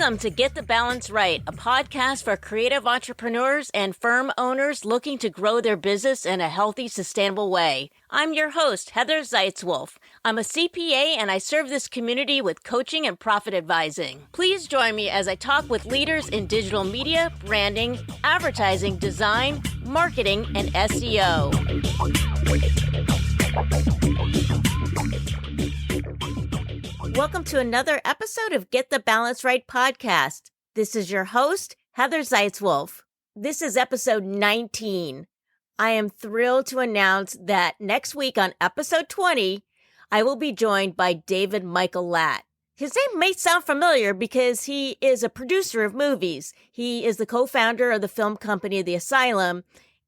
Welcome to Get the Balance Right, a podcast for creative entrepreneurs and firm owners looking to grow their business in a healthy, sustainable way. I'm your host, Heather Zeitzwolf. I'm a CPA and I serve this community with coaching and profit advising. Please join me as I talk with leaders in digital media, branding, advertising, design, marketing, and SEO. Welcome to another episode of Get the Balance Right podcast. This is your host, Heather Zeitzwolf. This is episode 19. I am thrilled to announce that next week on episode 20, I will be joined by David Michael Latt. His name may sound familiar because he is a producer of movies. He is the co-founder of the film company The Asylum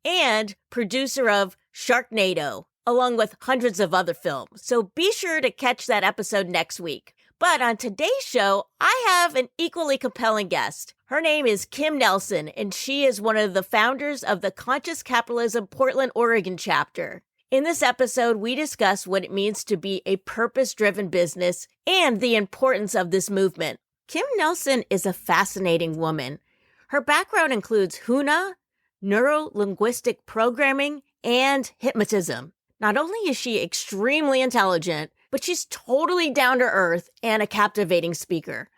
and producer of Sharknado, along with hundreds of other films. So be sure to catch that episode next week. But on today's show, I have an equally compelling guest. Her name is Kymm Nelsen, and she is one of the founders of the Conscious Capitalism Portland, Oregon chapter. In this episode, we discuss what it means to be a purpose-driven business and the importance of this movement. Kymm Nelsen is a fascinating woman. Her background includes HUNA, neuro-linguistic programming, and hypnotism. Not only is she extremely intelligent, but she's totally down to earth and a captivating speaker.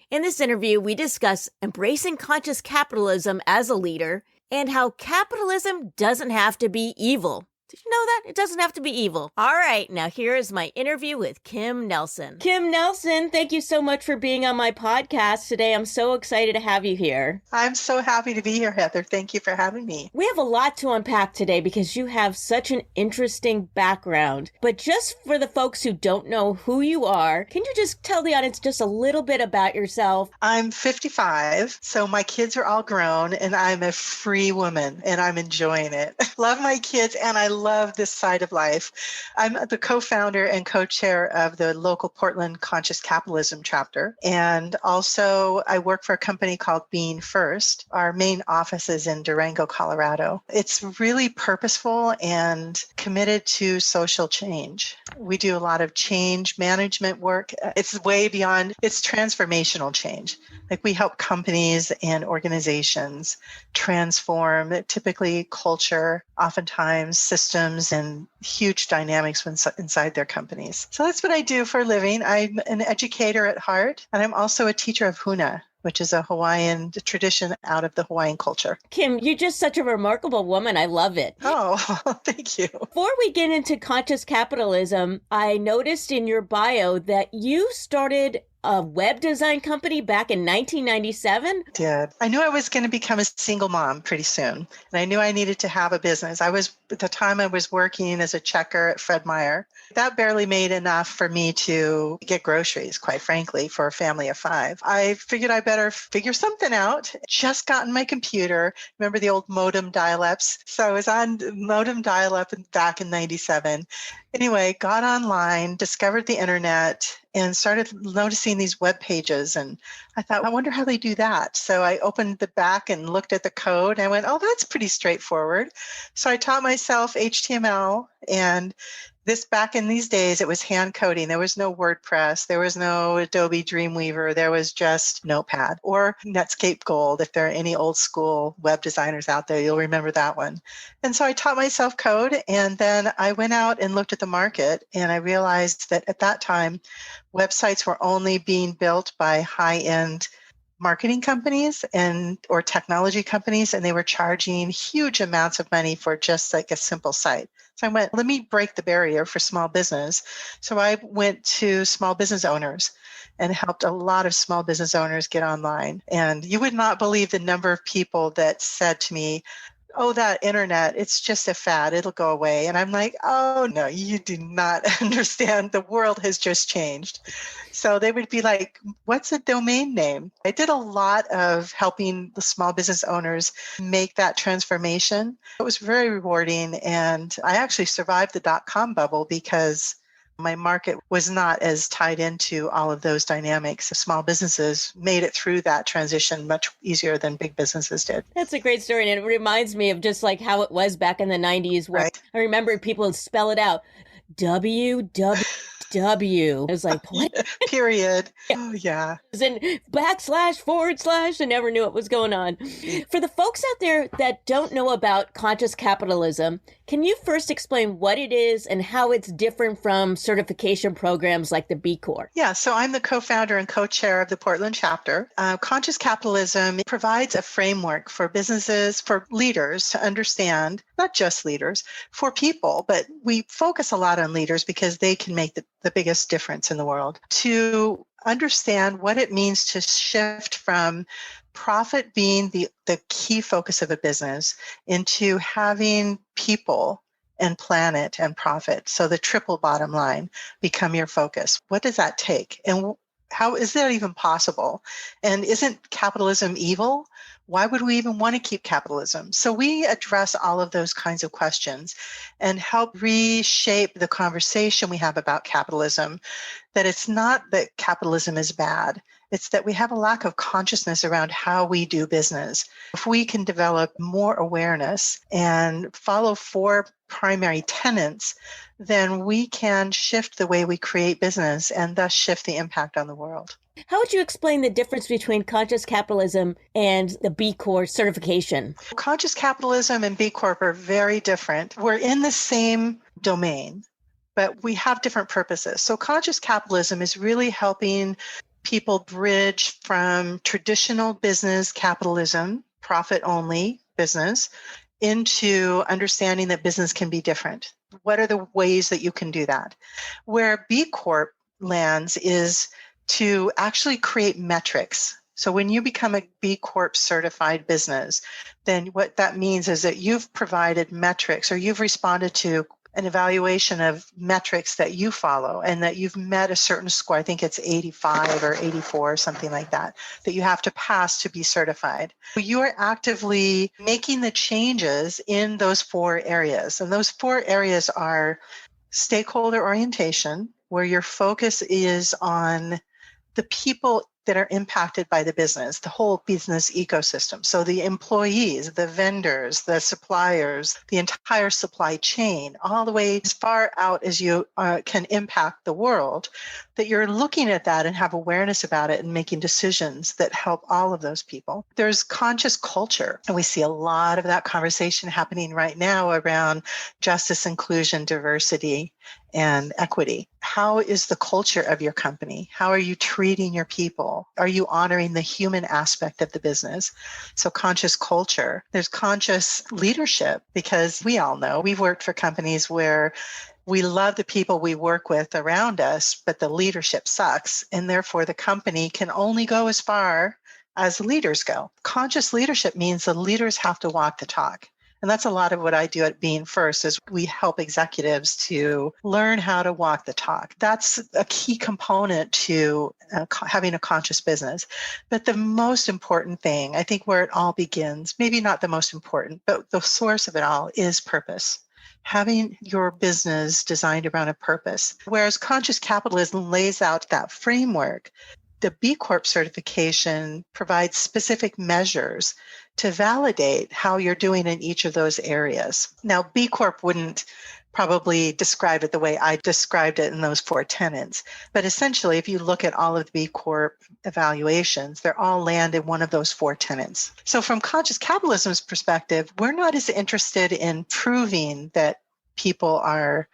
In this interview, we discuss embracing conscious capitalism as a leader and how capitalism doesn't have to be evil. Did you know that? It doesn't have to be evil. All right, now here is my interview with Kymm Nelsen. Kymm Nelsen, thank you so much for being on my podcast today. I'm so excited to have you here. I'm so happy to be here, Heather. Thank you for having me. We have a lot to unpack today because you have such an interesting background. But just for the folks who don't know who you are, can you just tell the audience just a little bit about yourself? I'm 55, so my kids are all grown, and I'm a free woman, and I'm enjoying it. Love my kids, and I love this side of life. I'm the co-founder and co-chair of the local Portland Conscious Capitalism chapter. And also I work for a company called Being First. Our main office is in Durango, Colorado. It's really purposeful and committed to social change. We do a lot of change management work. It's way beyond, it's transformational change. Like we help companies and organizations transform typically culture, oftentimes systems and huge dynamics inside their companies. So that's what I do for a living. I'm an educator at heart, and I'm also a teacher of HUNA, which is a Hawaiian tradition out of the Hawaiian culture. Kymm, you're just such a remarkable woman. I love it. Oh, thank you. Before we get into conscious capitalism, I noticed in your bio that you started a web design company back in 1997? Did. I knew I was going to become a single mom pretty soon. And I knew I needed to have a business. At the time I was working as a checker at Fred Meyer. That barely made enough for me to get groceries, quite frankly, for a family of 5. I figured I better figure something out. Just gotten my computer. Remember the old modem dial-ups? So I was on modem dial-up back in 97. Anyway, got online, discovered the internet, and started noticing these web pages. And I thought, I wonder how they do that. So I opened the back and looked at the code. And I went, oh, that's pretty straightforward. So I taught myself HTML. And this back in these days, it was hand coding. There was no WordPress. There was no Adobe Dreamweaver. There was just Notepad or Netscape Gold. If there are any old school web designers out there, you'll remember that one. And so I taught myself code. And then I went out and looked at the market. And I realized that at that time, websites were only being built by high-end marketing companies or technology companies, and they were charging huge amounts of money for just like a simple site. So I went, let me break the barrier for small business. So I went to small business owners and helped a lot of small business owners get online. And you would not believe the number of people that said to me, oh, that internet, it's just a fad. It'll go away. And I'm like, oh, no, you do not understand. The world has just changed. So they would be like, what's a domain name? I did a lot of helping the small business owners make that transformation. It was very rewarding. And I actually survived the .com bubble because my market was not as tied into all of those dynamics. Small businesses made it through that transition much easier than big businesses did. That's a great story. And it reminds me of just like how it was back in the 90s where Right. I remember people would spell it out. WW W. I was like, what? Period. Oh, yeah. And // I never knew what was going on. For the folks out there that don't know about conscious capitalism, can you first explain what it is and how it's different from certification programs like the B Corp? Yeah, so I'm the co-founder and co-chair of the Portland chapter. Conscious capitalism provides a framework for businesses, for leaders to understand, not just leaders, for people, but we focus a lot on leaders because they can make the biggest difference in the world, to understand what it means to shift from profit being the key focus of a business into having people and planet and profit. So the triple bottom line become your focus. What does that take? And how is that even possible? And isn't capitalism evil? Why would we even want to keep capitalism? So we address all of those kinds of questions and help reshape the conversation we have about capitalism, that it's not that capitalism is bad. It's that we have a lack of consciousness around how we do business. If we can develop more awareness and follow 4 primary tenets, then we can shift the way we create business and thus shift the impact on the world. How would you explain the difference between conscious capitalism and the B Corp certification? Conscious capitalism and B Corp are very different. We're in the same domain, but we have different purposes. So conscious capitalism is really helping people bridge from traditional business capitalism, profit only business, into understanding that business can be different. What are the ways that you can do that? Where B Corp lands is to actually create metrics. So when you become a B Corp certified business, then what that means is that you've provided metrics, or you've responded to an evaluation of metrics that you follow and that you've met a certain score. I think it's 85 or 84 or something like that, that you have to pass to be certified. You are actively making the changes in those 4 areas. And those 4 areas are stakeholder orientation, where your focus is on the people that are impacted by the business, the whole business ecosystem. So the employees, the vendors, the suppliers, the entire supply chain, all the way as far out as you can impact the world, that you're looking at that and have awareness about it and making decisions that help all of those people. There's conscious culture, and we see a lot of that conversation happening right now around justice, inclusion, diversity, and equity. How is the culture of your company? How are you treating your people? Are you honoring the human aspect of the business? So conscious culture. There's conscious leadership, because we all know we've worked for companies where we love the people we work with around us, but the leadership sucks. And therefore the company can only go as far as leaders go. Conscious leadership means the leaders have to walk the talk. And that's a lot of what I do at Being First, is we help executives to learn how to walk the talk. That's a key component to having a conscious business. But the most important thing, I think where it all begins, maybe not the most important, but the source of it all is purpose. Having your business designed around a purpose. Whereas conscious capitalism lays out that framework, the B Corp certification provides specific measures to validate how you're doing in each of those areas. Now, B Corp wouldn't probably describe it the way I described it in those 4 tenets. But essentially, if you look at all of the B Corp evaluations, they're all land in one of those 4 tenets. So from conscious capitalism's perspective, we're not as interested in proving that people are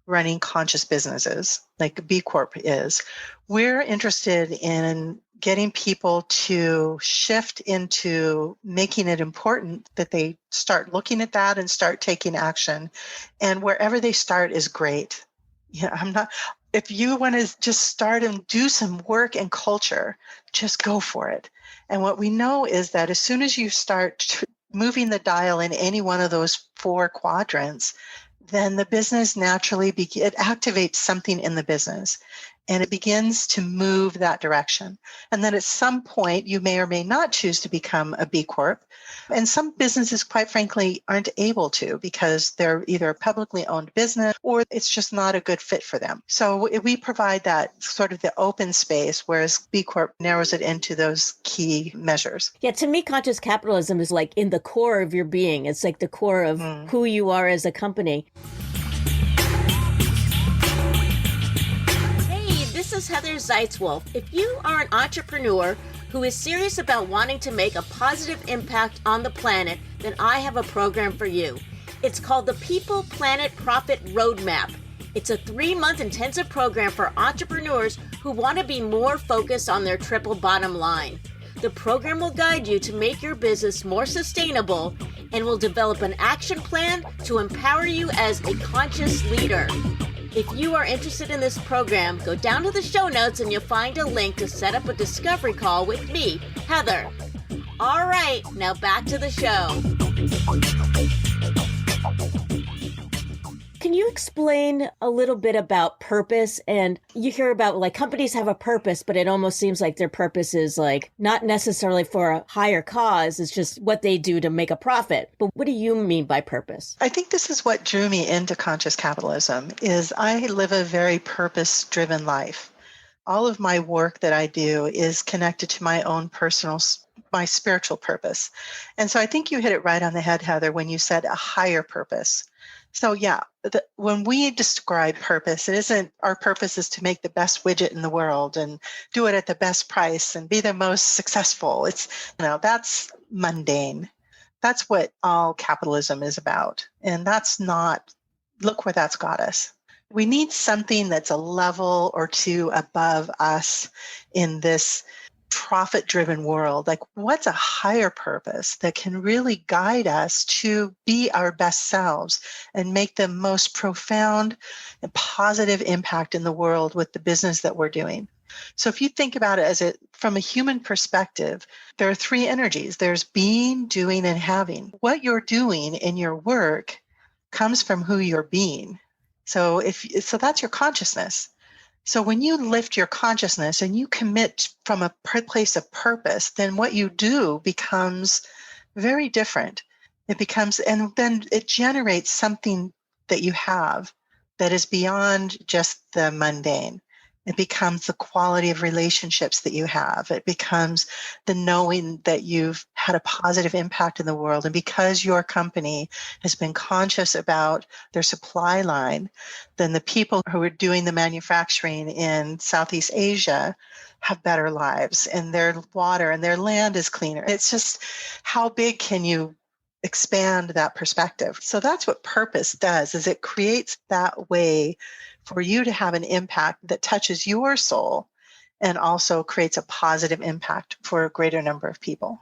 running conscious businesses like B Corp is. We're interested in getting people to shift into making it important that they start looking at that and start taking action. And wherever they start is great. If you want to just start and do some work and culture, just go for it. And what we know is that as soon as you start moving the dial in any one of those 4 quadrants, then the business naturally, it activates something in the business and it begins to move that direction. And then at some point, you may or may not choose to become a B Corp. And some businesses, quite frankly, aren't able to because they're either a publicly owned business or it's just not a good fit for them. So we provide that sort of the open space, whereas B Corp narrows it into those key measures. Yeah, to me, conscious capitalism is like in the core of your being. It's like the core of who you are as a company. is Heather Zeitzwolf. If you are an entrepreneur who is serious about wanting to make a positive impact on the planet, then I have a program for you. It's called the People, Planet, Profit Roadmap. It's a 3-month intensive program for entrepreneurs who want to be more focused on their triple bottom line. The program will guide you to make your business more sustainable and will develop an action plan to empower you as a conscious leader. If you are interested in this program, go down to the show notes and you'll find a link to set up a discovery call with me, Heather. All right, now back to the show. Can you explain a little bit about purpose? And you hear about like companies have a purpose, but it almost seems like their purpose is like not necessarily for a higher cause. It's just what they do to make a profit. But what do you mean by purpose? I think this is what drew me into conscious capitalism is I live a very purpose-driven life. All of my work that I do is connected to my own personal, my spiritual purpose. And so I think you hit it right on the head, Heather, when you said a higher purpose. So yeah, when we describe purpose, it isn't our purpose is to make the best widget in the world and do it at the best price and be the most successful. It's, that's mundane. That's what all capitalism is about. And that's not, look where that's got us. We need something that's a level or two above us in this profit-driven world. Like, what's a higher purpose that can really guide us to be our best selves and make the most profound and positive impact in the world with the business that we're doing? So if you think about it from a human perspective, there are 3 energies. There's being, doing, and having. What you're doing in your work comes from who you're being. So that's your consciousness. So when you lift your consciousness and you commit from a place of purpose, then what you do becomes very different. And then it generates something that you have that is beyond just the mundane. It becomes the quality of relationships that you have. It becomes the knowing that you've had a positive impact in the world. And because your company has been conscious about their supply line, then the people who are doing the manufacturing in Southeast Asia have better lives, and their water and their land is cleaner. It's just, how big can you expand that perspective? So that's what purpose does, is it creates that way for you to have an impact that touches your soul and also creates a positive impact for a greater number of people.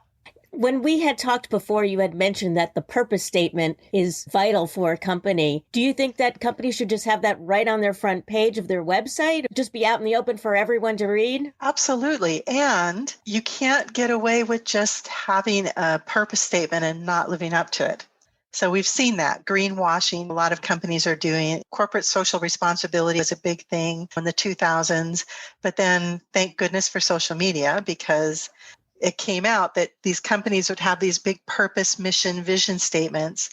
When we had talked before, you had mentioned that the purpose statement is vital for a company. Do you think that companies should just have that right on their front page of their website, or just be out in the open for everyone to read? Absolutely. And you can't get away with just having a purpose statement and not living up to it. So we've seen that greenwashing. A lot of companies are doing. Corporate social responsibility is a big thing in the 2000s. But then thank goodness for social media, because it came out that these companies would have these big purpose, mission, vision statements.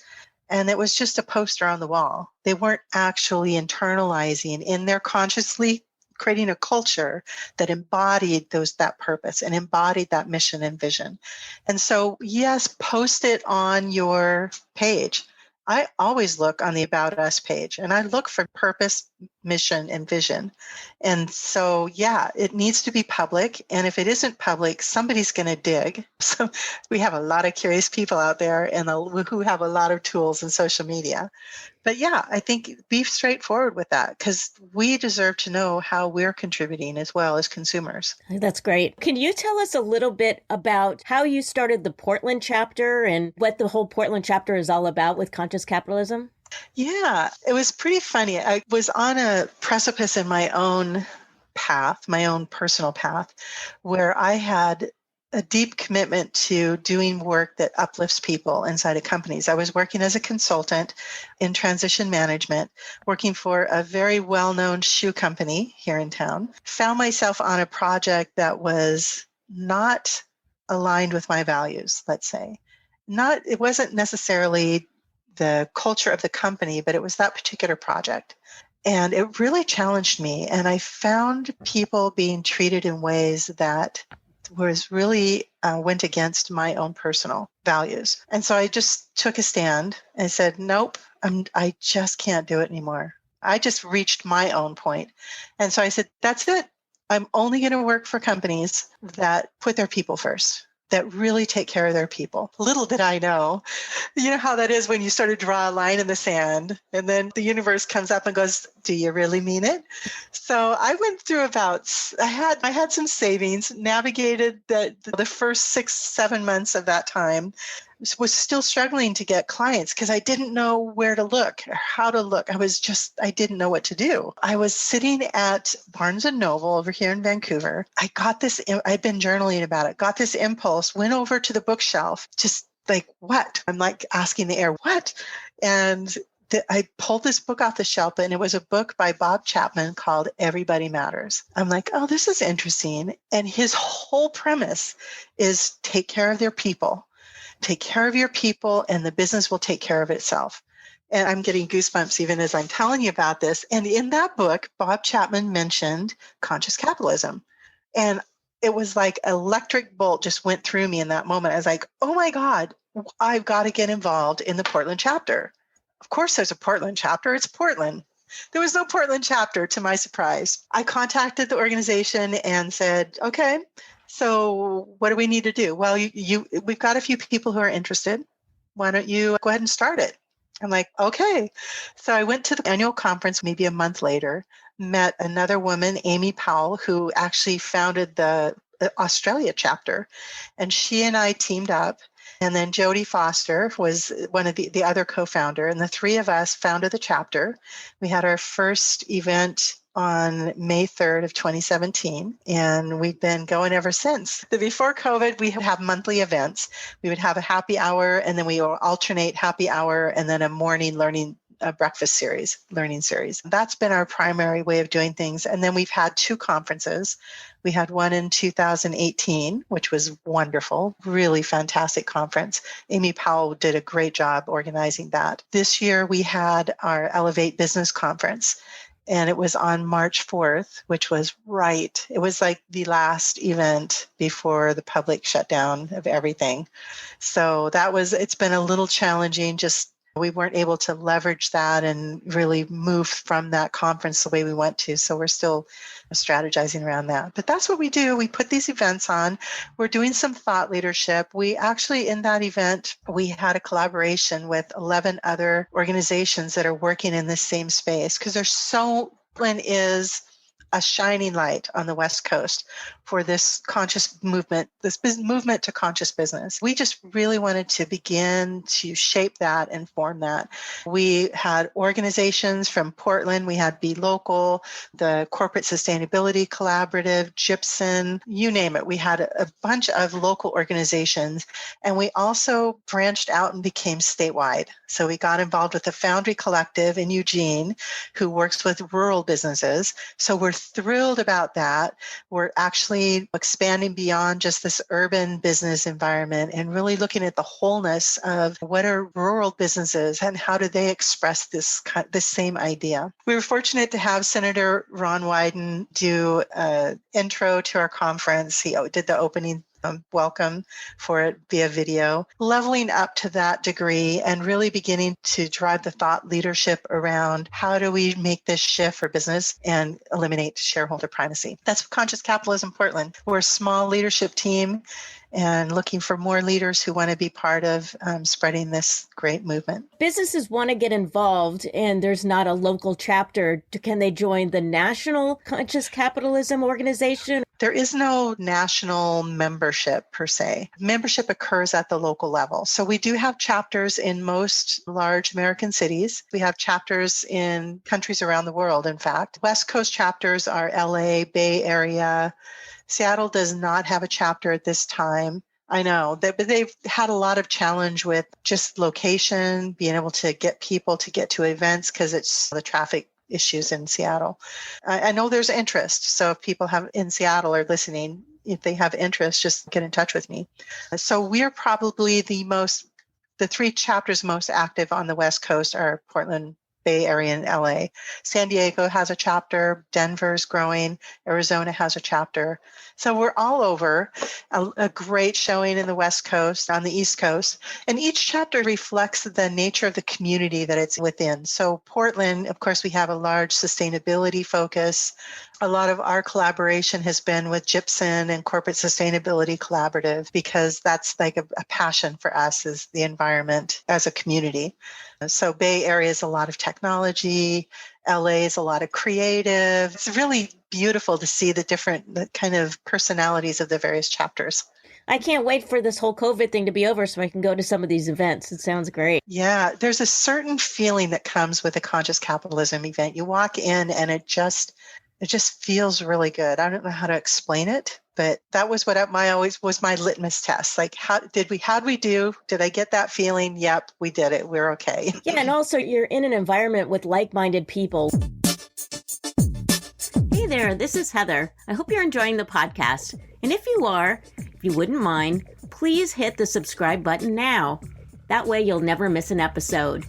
And it was just a poster on the wall. They weren't actually internalizing in their consciously creating a culture that embodied that purpose and embodied that mission and vision. And so, yes, post it on your page. I always look on the About Us page, and I look for purpose, mission, and vision. And so, yeah, it needs to be public. And if it isn't public, somebody's going to dig. So we have a lot of curious people out there and who have a lot of tools in social media. But yeah, I think be straightforward with that, because we deserve to know how we're contributing as well as consumers. That's great. Can you tell us a little bit about how you started the Portland chapter and what the whole Portland chapter is all about with conscious capitalism? Yeah, it was pretty funny. I was on a precipice in my own path, my own personal path, where I had a deep commitment to doing work that uplifts people inside of companies. I was working as a consultant in transition management, working for a very well-known shoe company here in town. Found myself on a project that was not aligned with my values, let's say. It wasn't necessarily the culture of the company, but it was that particular project. And it really challenged me. And I found people being treated in ways that was really went against my own personal values. And so I just took a stand and said, nope, I just can't do it anymore. I just reached my own point. And so I said, that's it. I'm only going to work for companies that put their people first, that really take care of their people. Little did I know, you know how that is when you sort of draw a line in the sand and then the universe comes up and goes, do you really mean it? So I went through I had some savings, navigated the first 6-7 months of that time, was still struggling to get clients because I didn't know where to look or how to look. I didn't know what to do. I was sitting at Barnes and Noble over here in Vancouver. I'd been journaling about it, got this impulse, went over to the bookshelf, just like, what? I'm like asking the air, what? And I pulled this book off the shelf, and it was a book by Bob Chapman called Everybody Matters. I'm like, oh, this is interesting. And his whole premise is take care of their people. Take care of your people, and the business will take care of itself. And I'm getting goosebumps even as I'm telling you about this. And in that book, Bob Chapman mentioned conscious capitalism. And it was like an electric bolt just went through me in that moment. I was like, oh my God, I've got to get involved in the Portland chapter. Of course, there's a Portland chapter. It's Portland. There was no Portland chapter, to my surprise. I contacted the organization and said, okay, so what do we need to do? Well, we've got a few people who are interested. Why don't you go ahead and start it? I'm like, okay. So I went to the annual conference maybe a month later, met another woman, Amy Powell, who actually founded the Australia chapter. And she and I teamed up. And then Jodie Foster was one of the other co-founder. And the three of us founded the chapter. We had our first event on May 3rd of 2017, and we've been going ever since. Before COVID, we would have monthly events. We would have a happy hour, and then we would alternate happy hour and then a morning learning learning series. That's been our primary way of doing things. And then we've had 2 conferences. We had one in 2018, which was wonderful, really fantastic conference. Amy Powell did a great job organizing that. This year we had our Elevate Business Conference, and it was on March 4th, which was it was like the last event before the public shutdown of everything. So it's been a little challenging, we weren't able to leverage that and really move from that conference the way we want to. So we're still strategizing around that. But that's what we do. We put these events on. We're doing some thought leadership. We actually, in that event, we had a collaboration with 11 other organizations that are working in the same space, because Portland is a shining light on the West Coast for this conscious movement, movement to conscious business. We just really wanted to begin to shape that and form that. We had organizations from Portland. We had Be Local, the Corporate Sustainability Collaborative, Gypsum, you name it. We had a bunch of local organizations, and we also branched out and became statewide. So we got involved with the Foundry Collective in Eugene, who works with rural businesses. So we're thrilled about that. We're actually expanding beyond just this urban business environment and really looking at the wholeness of what are rural businesses and how do they express this same idea. We were fortunate to have Senator Ron Wyden do an intro to our conference. He did the opening welcome for it via video, leveling up to that degree and really beginning to drive the thought leadership around how do we make this shift for business and eliminate shareholder primacy. That's Conscious Capitalism Portland. We're a small leadership team and looking for more leaders who want to be part of spreading this great movement. Businesses want to get involved and there's not a local chapter. Can they join the National Conscious Capitalism Organization? There is no national membership per se. Membership occurs at the local level. So we do have chapters in most large American cities. We have chapters in countries around the world, in fact. West Coast chapters are LA, Bay Area. Seattle does not have a chapter at this time. I know, but they've had a lot of challenge with just location, being able to get people to get to events because it's the traffic issues in Seattle. I know there's interest. So if people in Seattle are listening, if they have interest, just get in touch with me. So we are probably the 3 chapters most active on the West Coast are Portland, Bay Area and LA. San Diego has a chapter, Denver's growing, Arizona has a chapter. So we're all over. A great showing in the West Coast, on the East Coast. And each chapter reflects the nature of the community that it's within. So Portland, of course, we have a large sustainability focus. A lot of our collaboration has been with Gypsum and Corporate Sustainability Collaborative, because that's like a passion for us, is the environment as a community. So Bay Area is a lot of technology. LA is a lot of creative. It's really beautiful to see the kind of personalities of the various chapters. I can't wait for this whole COVID thing to be over so I can go to some of these events. It sounds great. Yeah, there's a certain feeling that comes with a conscious capitalism event. You walk in and it just feels really good. I don't know how to explain it, but that was what always was my litmus test. Like, how'd we do? Did I get that feeling? Yep, we did it. We're okay. Yeah, and also you're in an environment with like-minded people. Hey there, this is Heather. I hope you're enjoying the podcast. And if you are, if you wouldn't mind, please hit the subscribe button now. That way you'll never miss an episode.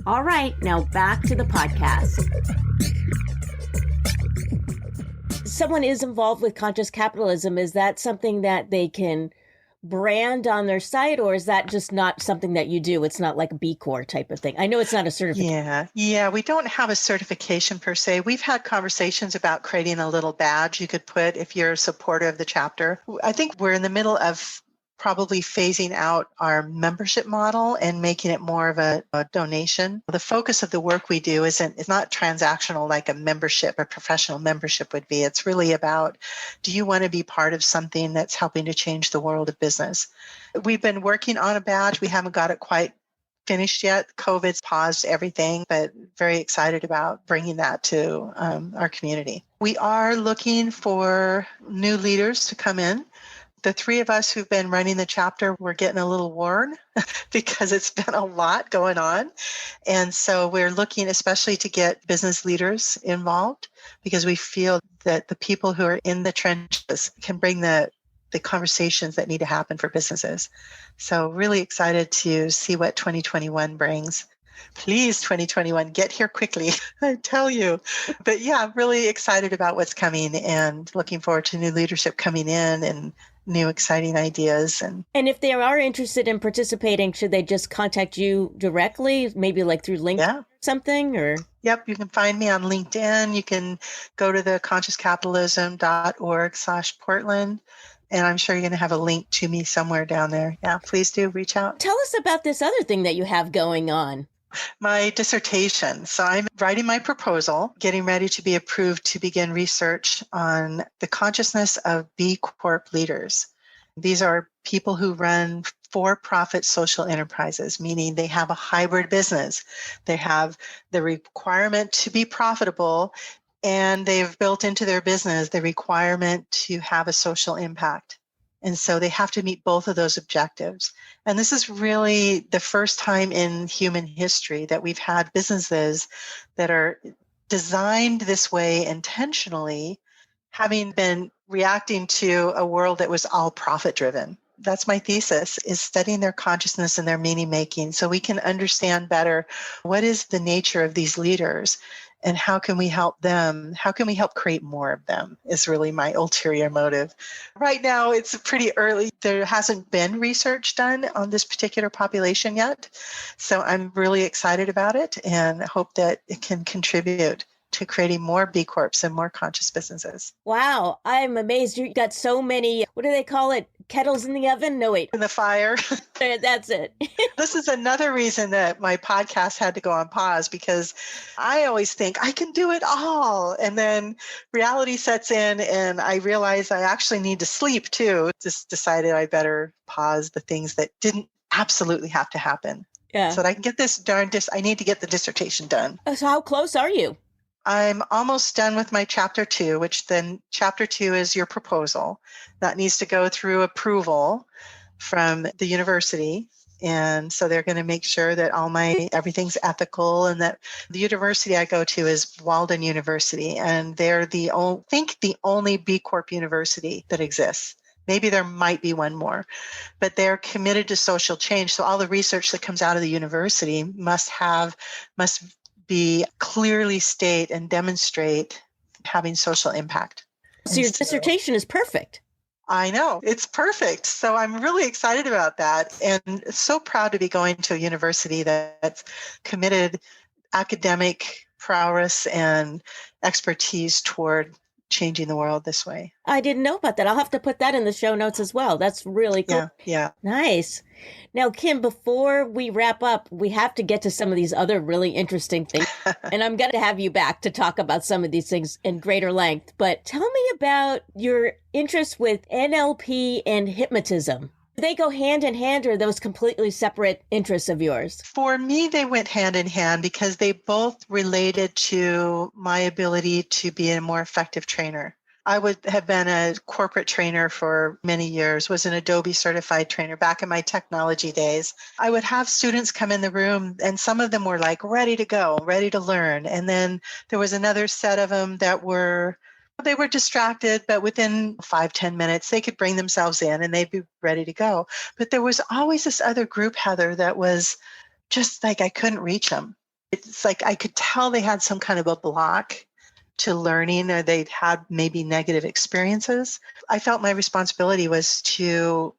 All right, now back to the podcast. Someone is involved with conscious capitalism. Is that something that they can brand on their site, or is that just not something that you do? It's not like a B Corp type of thing. I know it's not a certification. Yeah, we don't have a certification per se. We've had conversations about creating a little badge you could put if you're a supporter of the chapter. I think we're in the middle of probably phasing out our membership model and making it more of a donation. The focus of the work we do it's not transactional like a membership, a professional membership would be. It's really about, do you want to be part of something that's helping to change the world of business? We've been working on a badge. We haven't got it quite finished yet. COVID's paused everything, but very excited about bringing that to our community. We are looking for new leaders to come in. The three of us who've been running the chapter, we're getting a little worn because it's been a lot going on. And so we're looking especially to get business leaders involved, because we feel that the people who are in the trenches can bring the conversations that need to happen for businesses. So really excited to see what 2021 brings. Please, 2021, get here quickly, I tell you. But yeah, really excited about what's coming and looking forward to new leadership coming in and new exciting ideas. And if they are interested in participating, should they just contact you directly, maybe like through LinkedIn or something? Or Yep, you can find me on LinkedIn. You can go to the consciouscapitalism.org/Portland. And I'm sure you're going to have a link to me somewhere down there. Yeah, please do reach out. Tell us about this other thing that you have going on. My dissertation. So I'm writing my proposal, getting ready to be approved to begin research on the consciousness of B Corp leaders. These are people who run for-profit social enterprises, meaning they have a hybrid business. They have the requirement to be profitable, and they've built into their business the requirement to have a social impact. And so they have to meet both of those objectives. And this is really the first time in human history that we've had businesses that are designed this way intentionally, having been reacting to a world that was all profit driven. That's my thesis, is studying their consciousness and their meaning making so we can understand better what is the nature of these leaders and how can we help them? How can we help create more of them is really my ulterior motive. Right now, it's pretty early. There hasn't been research done on this particular population yet. So I'm really excited about it and hope that it can contribute to creating more B Corps and more conscious businesses. Wow, I'm amazed. You got so many, what do they call it? Kettles in the oven? No, wait. In the fire. That's it. This is another reason that my podcast had to go on pause, because I always think I can do it all. And then reality sets in and I realize I actually need to sleep too. Just decided I better pause the things that didn't absolutely have to happen. Yeah. So that I can get this I need to get the dissertation done. So how close are you? I'm almost done with my chapter 2, which then chapter 2 is your proposal. That needs to go through approval from the university. And so they're going to make sure that everything's ethical, and that the university I go to is Walden University. And they're the only B Corp university that exists. Maybe there might be one more, but they're committed to social change. So all the research that comes out of the university must clearly state and demonstrate having social impact. So your dissertation is perfect. I know, it's perfect. So I'm really excited about that and so proud to be going to a university that's committed academic prowess and expertise toward changing the world this way. I didn't know about that. I'll have to put that in the show notes as well. That's really cool. Yeah. Nice. Now, Kymm, before we wrap up, we have to get to some of these other really interesting things. And I'm going to have you back to talk about some of these things in greater length. But tell me about your interest with NLP and hypnotism. Do they go hand in hand, or are those completely separate interests of yours? For me, they went hand in hand because they both related to my ability to be a more effective trainer. I would have been a corporate trainer for many years, was an Adobe certified trainer back in my technology days. I would have students come in the room and some of them were like ready to go, ready to learn. And then there was another set of them that they were distracted, but within 5-10 minutes, they could bring themselves in and they'd be ready to go. But there was always this other group, Heather, that was just like I couldn't reach them. It's like I could tell they had some kind of a block to learning, or they'd had maybe negative experiences. I felt my responsibility was to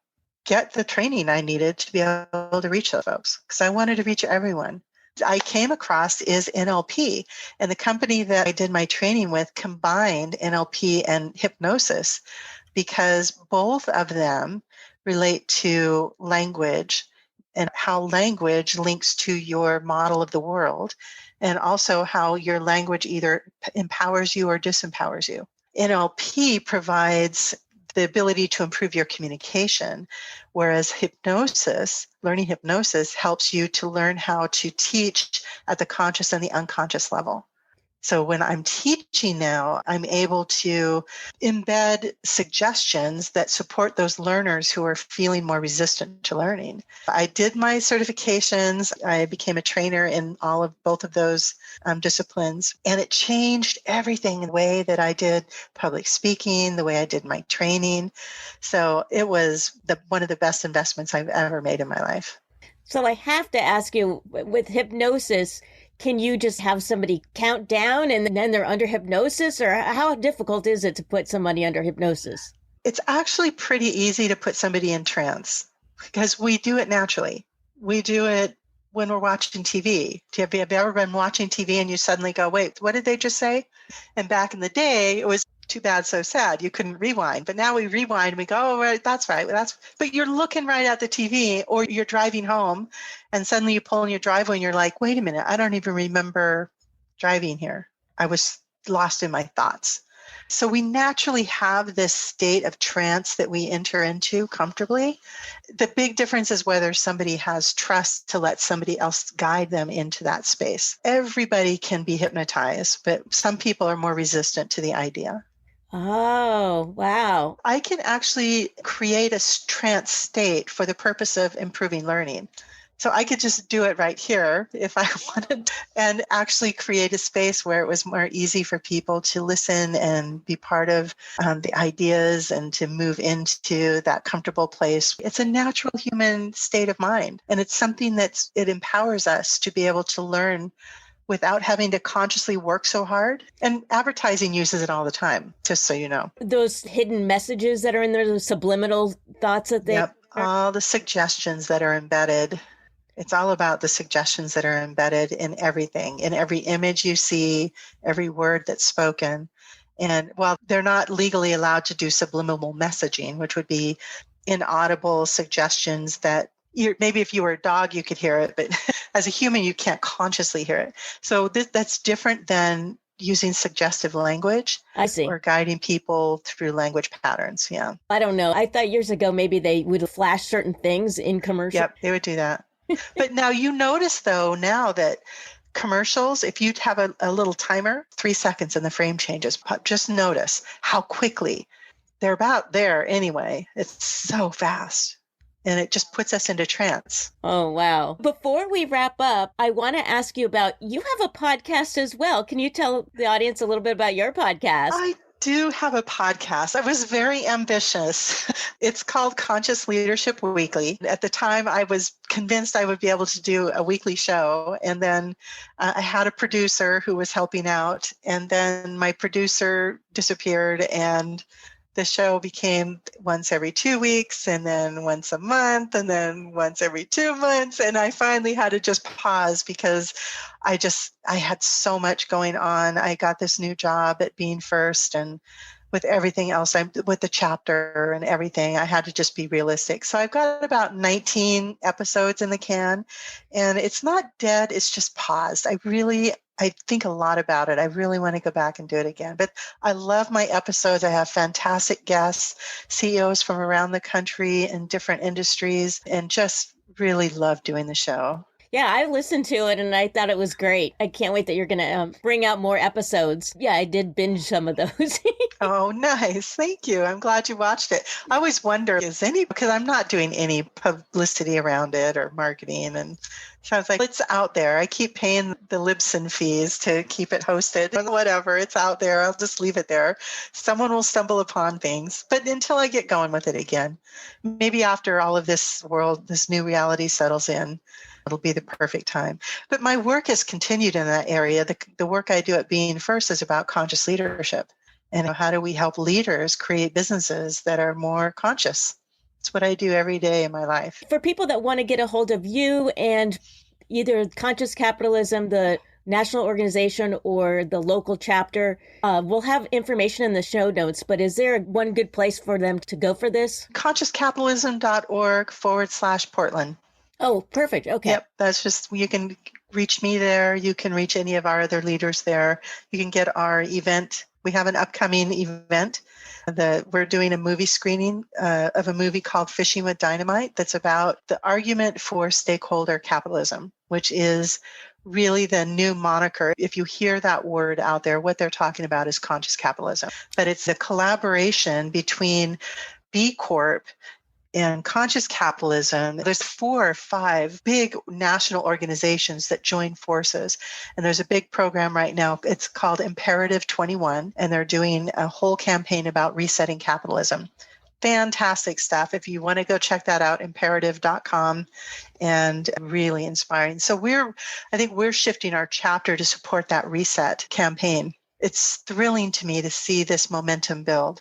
get the training I needed to be able to reach those folks because I wanted to reach everyone. I came across is NLP, and the company that I did my training with combined NLP and hypnosis because both of them relate to language and how language links to your model of the world, and also how your language either empowers you or disempowers you. NLP provides the ability to improve your communication, whereas learning hypnosis helps you to learn how to teach at the conscious and the unconscious level. So when I'm teaching now, I'm able to embed suggestions that support those learners who are feeling more resistant to learning. I did my certifications. I became a trainer in both of those disciplines, and it changed everything, the way that I did public speaking, the way I did my training. So it was one of the best investments I've ever made in my life. So I have to ask you, with hypnosis, can you just have somebody count down and then they're under hypnosis? Or how difficult is it to put somebody under hypnosis? It's actually pretty easy to put somebody in trance because we do it naturally. We do it when we're watching TV. Have you ever been watching TV and you suddenly go, wait, what did they just say? And back in the day, it was too bad, so sad. You couldn't rewind. But now we rewind and we go, oh, right, that's right. But you're looking right at the TV, or you're driving home and suddenly you pull in your driveway and you're like, wait a minute, I don't even remember driving here. I was lost in my thoughts. So we naturally have this state of trance that we enter into comfortably. The big difference is whether somebody has trust to let somebody else guide them into that space. Everybody can be hypnotized, but some people are more resistant to the idea. Oh, wow. I can actually create a trance state for the purpose of improving learning. So I could just do it right here if I wanted, and actually create a space where it was more easy for people to listen and be part of the ideas and to move into that comfortable place. It's a natural human state of mind. And it's something it empowers us to be able to learn without having to consciously work so hard. And advertising uses it all the time, just so you know. Those hidden messages that are in there, those subliminal thoughts that they... Yep, all the suggestions that are embedded. It's all about the suggestions that are embedded in everything, in every image you see, every word that's spoken. And while they're not legally allowed to do subliminal messaging, which would be inaudible suggestions that maybe if you were a dog, you could hear it, but as a human, you can't consciously hear it. So that's different than using suggestive language. I see. Or guiding people through language patterns. Yeah. I don't know. I thought years ago, maybe they would flash certain things in commercials. Yep, they would do that. But now you notice, though, now that commercials, if you have a little timer, 3 seconds and the frame changes, just notice how quickly they're about there anyway. It's so fast. And it just puts us into trance. Oh, wow. Before we wrap up, I want to ask you about, you have a podcast as well. Can you tell the audience a little bit about your podcast? do have a podcast. I was very ambitious. It's called Conscious Leadership Weekly. At the time, I was convinced I would be able to do a weekly show. And then I had a producer who was helping out. And then my producer disappeared, and the show became once every 2 weeks, and then once a month, and then once every 2 months. And I finally had to just pause because I had so much going on. I got this new job at Being First, and with everything else, with the chapter and everything, I had to just be realistic. So I've got about 19 episodes in the can, and it's not dead. It's just paused. I think a lot about it. I really want to go back and do it again. But I love my episodes. I have fantastic guests, CEOs from around the country in different industries, and just really love doing the show. Yeah, I listened to it and I thought it was great. I can't wait that you're going to bring out more episodes. Yeah, I did binge some of those. Oh, nice. Thank you. I'm glad you watched it. I always wonder, because I'm not doing any publicity around it or marketing. And so I was like, it's out there. I keep paying the Libsyn fees to keep it hosted. Whatever, it's out there. I'll just leave it there. Someone will stumble upon things. But until I get going with it again, maybe after all of this new reality settles in, it'll be the perfect time. But my work has continued in that area. The work I do at Being First is about conscious leadership. And how do we help leaders create businesses that are more conscious? It's what I do every day in my life. For people that want to get a hold of you and either Conscious Capitalism, the national organization, or the local chapter, we'll have information in the show notes. But is there one good place for them to go for this? ConsciousCapitalism.org/Portland. Oh, perfect. Okay. Yep. That's just, you can reach me there. You can reach any of our other leaders there. You can get our event. We have an upcoming event that we're doing a movie screening of a movie called Fishing with Dynamite that's about the argument for stakeholder capitalism, which is really the new moniker. If you hear that word out there, what they're talking about is conscious capitalism. But it's the collaboration between B Corp and conscious capitalism. There's 4 or 5 big national organizations that join forces. And there's a big program right now. It's called Imperative 21, and they're doing a whole campaign about resetting capitalism. Fantastic stuff. If you want to go check that out, imperative.com, and really inspiring. So I think we're shifting our chapter to support that reset campaign. It's thrilling to me to see this momentum build.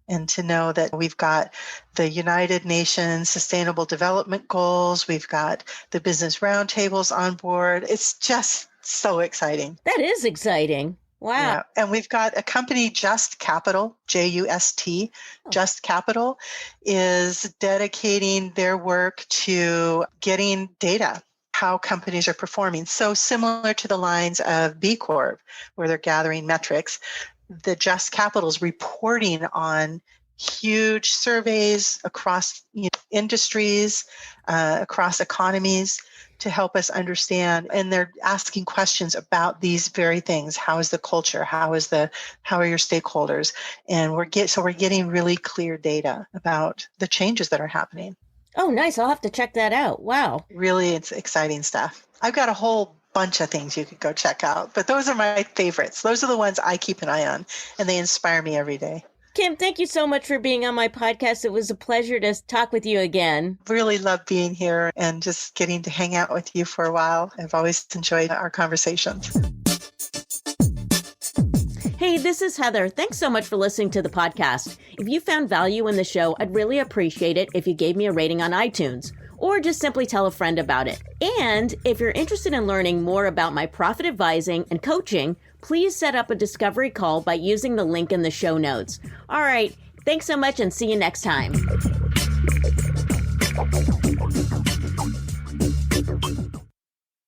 And to know that we've got the United Nations Sustainable Development Goals, we've got the business roundtables on board. It's just so exciting. That is exciting. Wow. Yeah. And we've got a company, Just Capital, JUST, Just Capital, is dedicating their work to getting data, how companies are performing. So similar to the lines of B Corp, where they're gathering metrics, the Just Capital is reporting on huge surveys across industries, across economies, to help us understand. And they're asking questions about these very things. How is the culture? How are your stakeholders? And we're getting really clear data about the changes that are happening. Oh, nice. I'll have to check that out. Wow. Really, it's exciting stuff. I've got a whole bunch of things you could go check out, but those are my favorites. Those are the ones I keep an eye on, and they inspire me every day. Kymm, thank you so much for being on my podcast. It was a pleasure to talk with you again. Really love being here and just getting to hang out with you for a while. I've always enjoyed our conversations. Hey, this is Heather. Thanks so much for listening to the podcast. If you found value in the show, I'd really appreciate it if you gave me a rating on iTunes, or just simply tell a friend about it. And if you're interested in learning more about my profit advising and coaching, please set up a discovery call by using the link in the show notes. All right, thanks so much and see you next time.